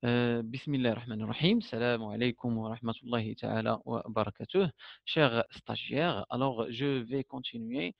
بسم الله الرحمن الرحيم. Salam alaikum wa rahmatullahi ta'ala wa barakatuh. Chers stagiaires, alors je vais continuer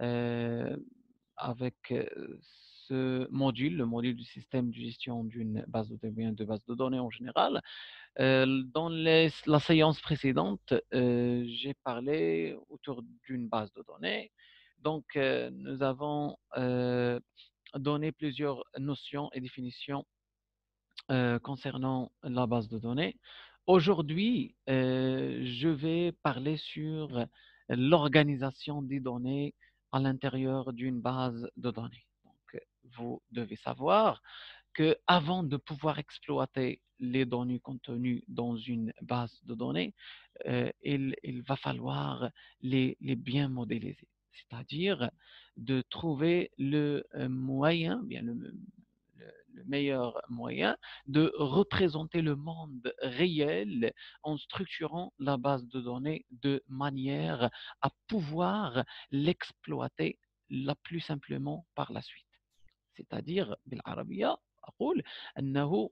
euh, avec ce module, le module du système de gestion d'une base de données, de base de données en général. Dans la séance précédente, j'ai parlé autour d'une base de données. Donc, nous avons donné plusieurs notions et définitions concernant la base de données. Aujourd'hui, je vais parler sur l'organisation des données à l'intérieur d'une base de données. Donc, vous devez savoir que avant de pouvoir exploiter les données contenues dans une base de données, il va falloir les bien modéliser, c'est-à-dire de trouver le moyen, bien le meilleur moyen de représenter le monde réel en structurant la base de données de manière à pouvoir l'exploiter la plus simplement par la suite. c'est-à-dire بالعربية أقول أنه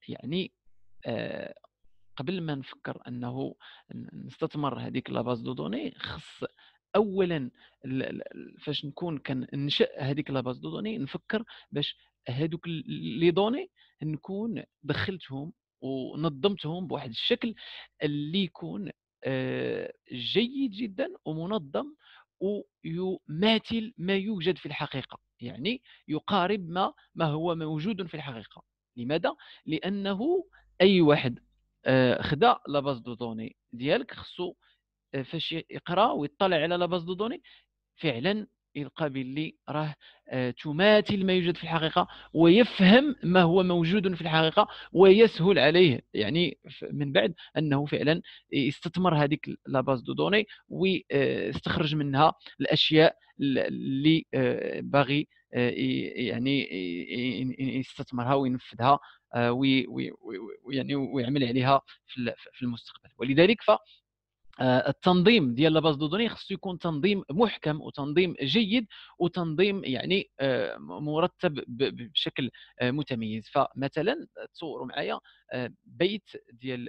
يعني آه، قبل ما نفكر أنه نستثمر هذيك لا باز دو دوني خص أولا فاش نكون كننشئ هذيك لا باز دو دوني نفكر باش هذوك لي دوني نكون دخلتهم ونظمتهم بواحد الشكل اللي يكون جيد جدا ومنظم ويماثل ما يوجد في الحقيقة، يعني يقارب ما هو موجود في الحقيقة. لماذا؟ لأنه أي واحد خدا لا باز دو دوني ديالك خصو فاش يقرا ويطلع على لا باز دو دوني فعلا يلقى باللي راه تماثل ما يوجد في الحقيقة، ويفهم ما هو موجود في الحقيقة، ويسهل عليه يعني من بعد أنه فعلا يستثمر هذيك لا باز دو دوني ويستخرج منها الأشياء اللي باغي يعني يستثمرها وينفذها ويعني ويعمل عليها في المستقبل. ولذلك التنظيم ديال لا باز دو دوني خصو يكون تنظيم محكم وتنظيم جيد وتنظيم يعني مرتب بشكل متميز. فمثلا تصوروا معايا بيت ديال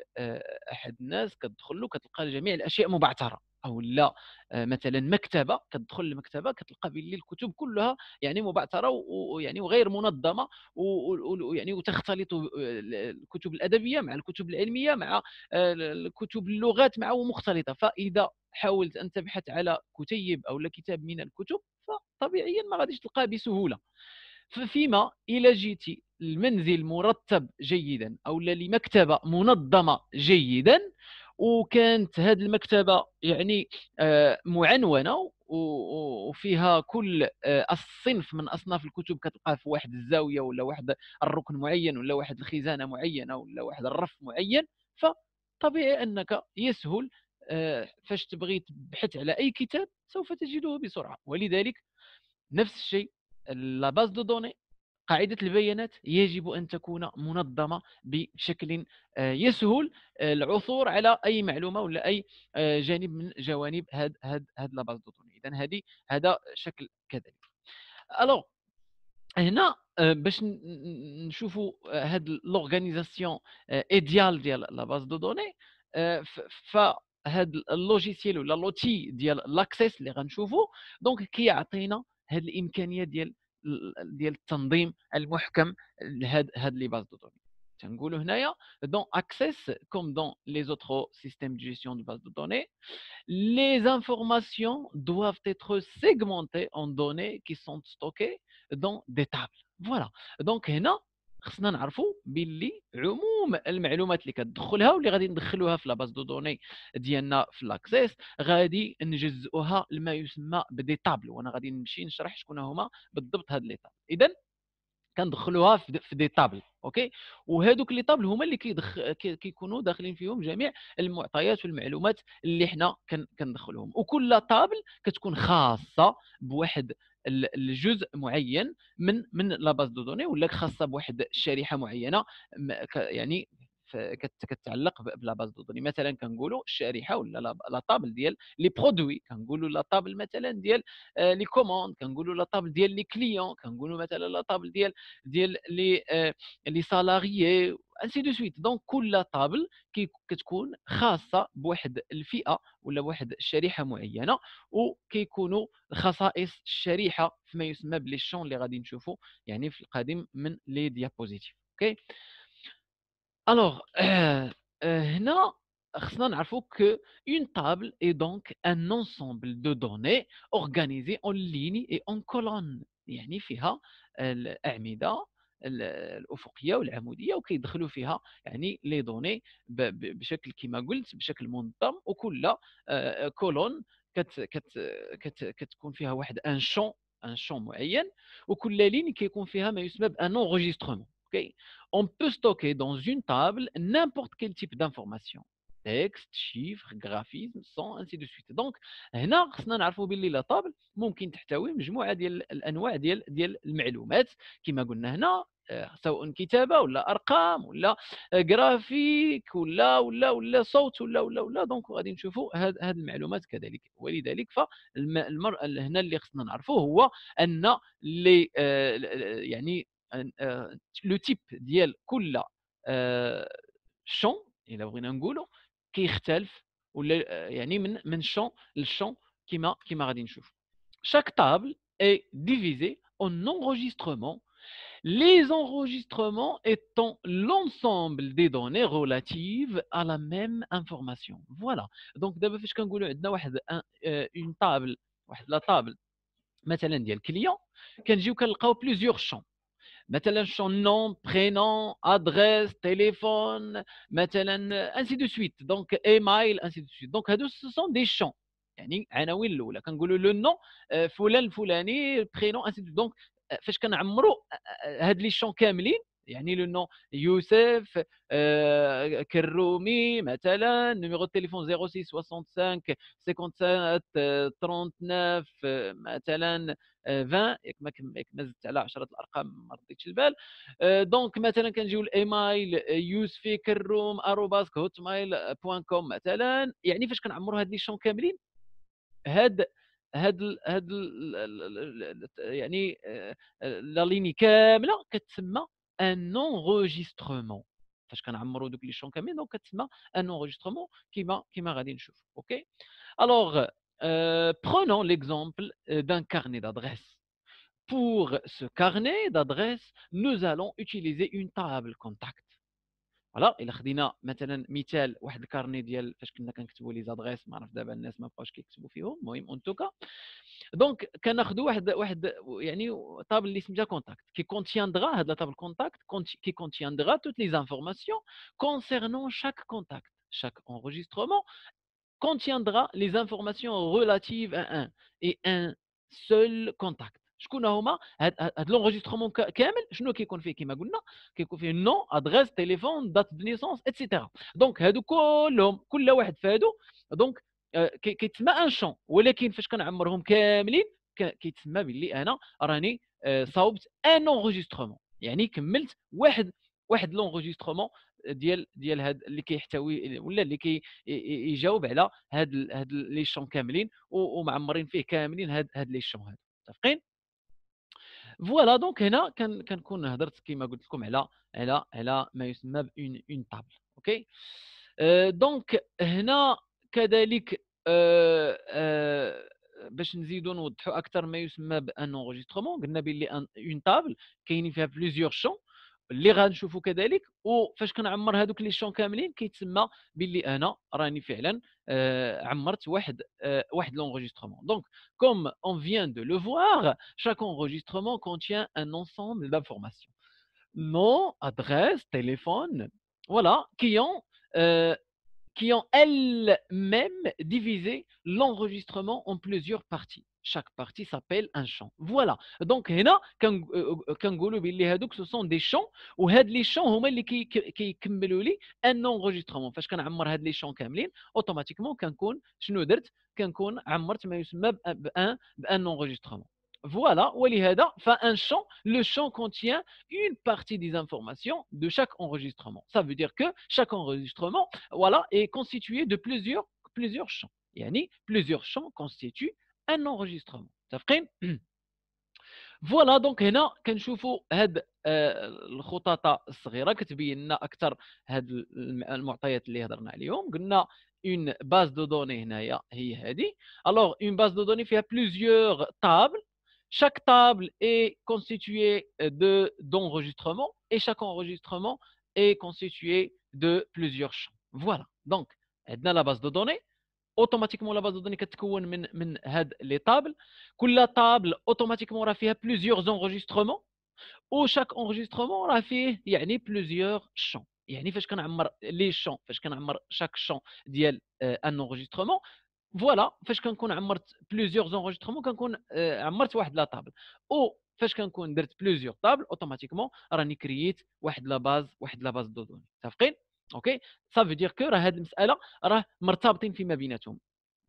احد الناس كتدخل له كتلقى جميع الاشياء مبعثره، او لا مثلا مكتبه كتدخل للمكتبه كتلقى باللي الكتب كلها يعني مبعثره ويعني وغير منظمه ويعني وتختلط الكتب الادبيه مع الكتب العلميه مع الكتب اللغات معه مختلطة. فإذا حاولت أن تبحث على كتيب أو كتاب من الكتب فطبيعيا ما غاديش تلقاه بسهولة. ففيما إلى جيتي المنزل مرتب جيدا أو لمكتبة منظمة جيدا وكانت هذه المكتبة يعني معنونة وفيها كل الصنف من أصناف الكتب كتلقاه في واحد الزاوية ولا واحد الركن معين ولا واحد الخزانة معينة ولا واحد الرف معين، فطبيعي أنك يسهل فاش تبغي تبحث على أي كتاب سوف تجده بسرعة. ولذلك نفس الشيء لا باز دو دوني قاعدة البيانات يجب أن تكون منظمة بشكل يسهل العثور على أي معلومة ولا أي جانب من جوانب هاد لا باز دو دوني. إذا هذا شكل كذلك. الوغ هنا باش نشوفوا هاد لورغانيزاسيون ايديال ديال لا باز دو دوني، فهاد اللوجيسيال ولا لوتي ديال لاكسيس اللي غنشوفوا دونك كيعطينا هاد الامكانيه ديال التنظيم المحكم لهاد لي باز دو دوني. تنقولوا هنايا دون اكسيس كوم دون لي زوتر سيستيم دو جيستيون دو باز دو دوني les informations doivent être segmentées en données qui sont stockées dans des tables. Voilà. Donc هنا خصنا نعرفوا باللي عموم المعلومات اللي كتدخلها واللي غادي ندخلوها في لا باز دو دوني ديالنا في لاكسيس غادي نجزئوها لما يسمى بدي تابل، وانا غادي نمشي نشرح شكون هما بالضبط هاد لي تابل. اذا كندخلوها في دي طابل، اوكي، وهذوك لي طابل هما اللي كيكونوا داخلين فيهم جميع المعطيات والمعلومات اللي حنا كندخلوهم، وكل طابل كتكون خاصه بواحد الجزء معين من لا باز دو دوني ولا خاصه بواحد الشريحه معينه يعني كتعلق بلا باز دو دوني. مثلا كنقولوا الشريحه ولا لا طابل ديال لي برودوي، كنقولوا لا طابل مثلا ديال لي كوموند، كنقولوا لا طابل ديال لي كليون، كنقولوا مثلا لا طابل ديال لي سالاريي. ainsi de suite. دونك كل طابل كتكون خاصة بواحد الفئة ولا بواحد الشريحة معينة، وكيكونوا خصائص الشريحة فيما يسمى بلي champs اللي غادي نشوفوا يعني في القادم من لي diapositives. اوكي. Alors, هنا خصنا نعرفوا que une table est donc un ensemble de données organisées en ligne et en colonne. يعني فيها الأعمدة الأفقية والعمودية، وكيدخلوا فيها يعني لي دوني بشكل كما قلت بشكل منظم، وكل كولون كتكون فيها واحد ان شون معين، وكل لين كيكون فيها ما يسمى بان enregistrement. اوكي. On peut stocker dans une table n'importe quel type d'information. Texte, chiffres, graphisme, son, ainsi de suite. Donc, هنا خصنا نعرفوا باللي لا طابل ممكن تحتوي مجموعه ديال الانواع ديال المعلومات كما قلنا هنا، سواء كتابه ولا ارقام ولا جرافيك ولا صوت ولا دونك غادي نشوفوا هذه المعلومات كذلك. ولذلك فالمر هنا اللي خصنا نعرفوه هو ان لي يعني لو تيب ديال كل شون الا بغينا نقولوا كيختلف، ولا يعني من شون لشون كما غادي نشوف. Chaque table est divisée en enregistrements, les enregistrements étant l'ensemble des données relatives à la même information. Voilà. Donc دابا فاش كنقولوا عندنا واحد une table، واحد لا طابل مثلا ديال كليون، كنجيو كنلقاو plusieurs champs. مثلا son nom, prénom, adresse, téléphone, مثلا ainsi de suite. Donc email, ainsi de suite. Donc هادو ce sont des champs. يعني عناوين الاولى كنقولوا لو نون فلان الفلاني برينون انسي دو. دونك فاش كنعمروا هاد لي شون كاملين، يعني لو نون يوسف كرومي مثلا، نيميرو دو تليفون 06 65 57 39 مثلا 20، ياك ما زدت على 10 الارقام ما رديتش البال. دونك مثلا كنجيو الايميل يوسفي كروم @hotmail.com مثلا. يعني فاش كنعمروا هاد لي شون كاملين، هاد يعني لا ليني كامله كتسمى ان انغوجيسترومون. فاش كنعمروا دوك لي شون كاملين دونك كتسمى ان انغوجيسترومون كيما غادي نشوف. اوكي. الوغ prenons l'exemple d'un carnet d'adresses. Pour ce carnet d'adresses, nous allons utiliser une table contact. فوالا. الا خدينا مثلا مثال واحد الكارني ديال فاش كنا كنكتبوا لي زادريس، ما عرف دابا الناس ما بقاوش كيكتبوا فيهم، المهم اون توكا. دونك كناخذوا واحد يعني طابل اللي سميتها كونتاكت كي كونتياندغا. هاد لا طابل كونتاكت كي كونتياندغا توت لي انفورماسيون كونسيرنون شاك كونتاكت. شاك enregistrement contiendra les informations relatives à un et un seul contact. شكون هما هاد لونجسترومون كامل؟ شنو كيكون فيه؟ كما قلنا كيكون فيه نون، ادريس، تليفون، دات دو نيسونس اتسيتيرا. دونك هادو كلهم كل واحد في هادو دونك كيتسمى ان شون. ولكن فاش كنعمرهم كاملين كيتسمى باللي انا راني صاوبت ان انغوجيسترومون، يعني كملت واحد لونغوجيسترومون ديال هاد اللي كيحتوي ولا اللي يجاوب على هاد لي شون كاملين ومعمرين فيه كاملين هاد لي شون هادو. متفقين؟ فوالا. دونك هنا كنكون هضرت كما قلت لكم على ما يسمى اون طابل. اوكي. دونك هنا كذلك باش نزيدوا نوضحوا اكثر ما يسمى بان انغوجيسترومون، قلنا باللي اون طابل كاينين فيها بليزيور شون اللي غنشوفوا كذلك. وفاش كنعمر هذوك لي شون كاملين كيتسمى باللي انا راني فعلا عمرت واحد l'enregistrement. Donc, comme on vient de le voir, chaque enregistrement contient un ensemble d'informations. Nom, adresse, téléphone, voilà, euh, qui ont elles-mêmes divisé l'enregistrement en plusieurs parties. Chaque partie s'appelle un champ. Voilà. Donc, هنا كنقولوا باللي هذوك ce sont des champs، وهاد لي champs هما اللي كيكملوا لي ان enregistrement. فاش كنعمر هاد لي champs كاملين اوتوماتيكمون كنكون شنو درت؟ كنكون عمرت ما يسمى بان enregistrement. Voilà. ولهذا فان champ, le champ contient une partie des informations de chaque enregistrement. Ça veut dire que chaque enregistrement voilà, est constitué de plusieurs champs. يعني plusieurs champs constituent un enregistrement. متفقين؟ فوالا دونك هنا كنشوفوا هاد الخططاء الصغيرة كتبين لنا أكثر هاد المعطيات اللي هضرنا عليهم. قلنا une base de données هنايا هي هذه. Alors une base de données فيها plusieurs tables. Chaque table est constituée de d'enregistrements et chaque enregistrement est constitué de plusieurs champs. Voilà. Donc عندنا la base de données. اوتوماتيكمون لا باز دو دوني كتكون من هاد لي طابل. كل طابل اوتوماتيكمون راه فيها بليزيور زونغيسترومون، وشاك انغيسترومون راه فيه يعني بليزيور شون. يعني فاش كنعمر لي شون، فاش كنعمر شاك شون ديال ان انغيسترومون، فوالا فاش كنكون عمرت بليزيور زونغيسترومون كنكون عمرت واحد لا طابل. او فاش كنكون درت بليزيور طابل اوتوماتيكمون راني كرييت واحد لا باز دو دوني. متفقين؟ اوكي. صافي دير كو راه هاد المساله راه مرتبطين فيما بيناتهم.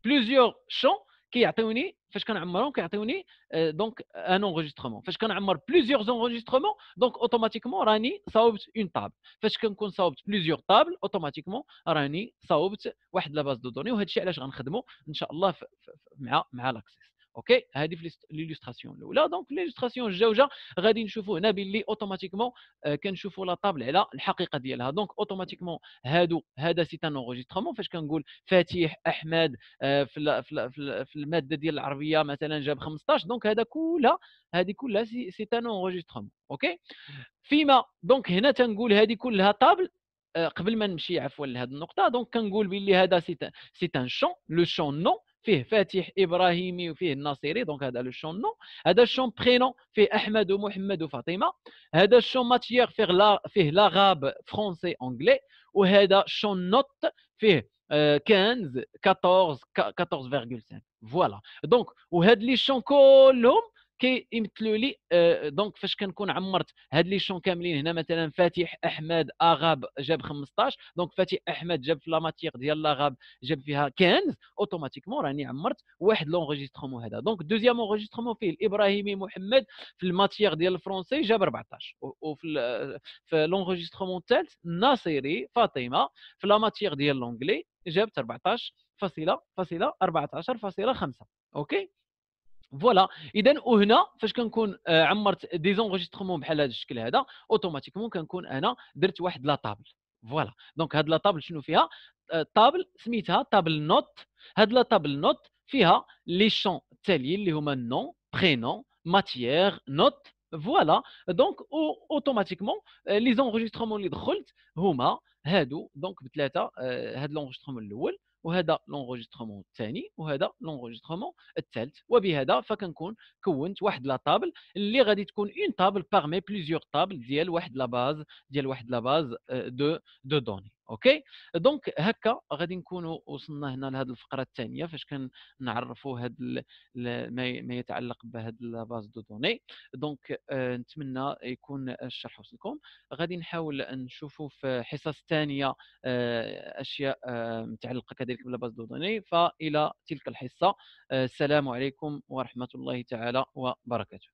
بليزيور شون كيعطيوني فاش كنعمرهم كيعطيوني دونك ان انغيسترومون. فاش كنعمر بليزيور زونغيسترومون دونك اوتوماتيكمون راني صاوبت اون طابل. فاش كنكون صاوبت بليزيور طابل اوتوماتيكمون راني صاوبت واحد لا باز دو دوني. وهذا الشيء علاش غنخدموا ان شاء الله مع لاكسيس. اوكي. هذه في ليلوستراسيون الاولى. دونك ليلوستراسيون الجوجه غادي نشوفوا هنا باللي اوتوماتيكمون كنشوفوا لا طابل على الحقيقه ديالها. دونك اوتوماتيكمون هذا سي ان انغيسترومون. فاش كنقول فتيح احمد في الماده ديال العربيه مثلا جاب 15، دونك هذه كلها سي ان انغيسترومون. اوكي. فيما دونك هنا تنقول هذه كلها طابل. قبل ما نمشي عفوا لهذه النقطه، دونك كنقول بلي هذا سي ان شون. لو شون نو فيه فاتح ابراهيمي وفيه الناصري، دونك هذا لو شون نو. هذا الشون برينون فيه احمد ومحمد وفاطمه. هذا الشون ماتيير فيه لاغاب فرونسي انجلي. وهذا شون نوت فيه 15 14 14.5. فوالا. دونك وهاد لي شون كلهم كيمثلوا لي دونك فاش كنكون عمرت هاد لي شون كاملين. هنا مثلا فاتح احمد اغاب جاب 15، دونك فاتح احمد جاب في لا ماتيير ديال لاغاب جاب فيها 15، اوتوماتيكمون راني عمرت واحد لونغيسترومون هذا. دونك دوزيام انغيسترومون فيه الابراهيمي محمد في الماتيير ديال الفرونسي جاب 14. وفي في لونغيسترومون الثالث ناصري فاطمه في لا ماتيير ديال لونجلي جابت 14.14.5. اوكي. فوالا. اذا وهنا فاش كنكون عمرت دي زونغيسترومون بحال هذا الشكل هذا اوتوماتيكمون كنكون انا درت واحد لا طابل. فوالا. دونك هاد لا طابل شنو فيها؟ طابل سميتها طابل نوت. هاد لا طابل نوت فيها لي شون التاليين اللي هما نون برينون ماتيير نوت. فوالا. دونك اوتوماتيكمون لي زونغيسترومون اللي دخلت هما هادو دونك بثلاثه. هاد لونغيسترومون الاول وهذا لونغيسترومون الثاني وهذا لونغيسترومون الثالث. وبهذا فكنكون كونت واحد لا طابل اللي غادي تكون اون طابل باغمي بليزيور طابل ديال واحد لا باز دو دوني. اوكي. دونك هكا غادي نكونوا وصلنا هنا لهذه الفقره الثانيه فاش كنعرفوا هذا ما يتعلق بهذه لا باز دو دوني. دونك نتمنى يكون الشرح وصلكم. غادي نحاول نشوفوا في حصص ثانيه اشياء متعلقه كذلك بلا باز دو دوني. فالى تلك الحصه. السلام عليكم ورحمه الله تعالى وبركاته.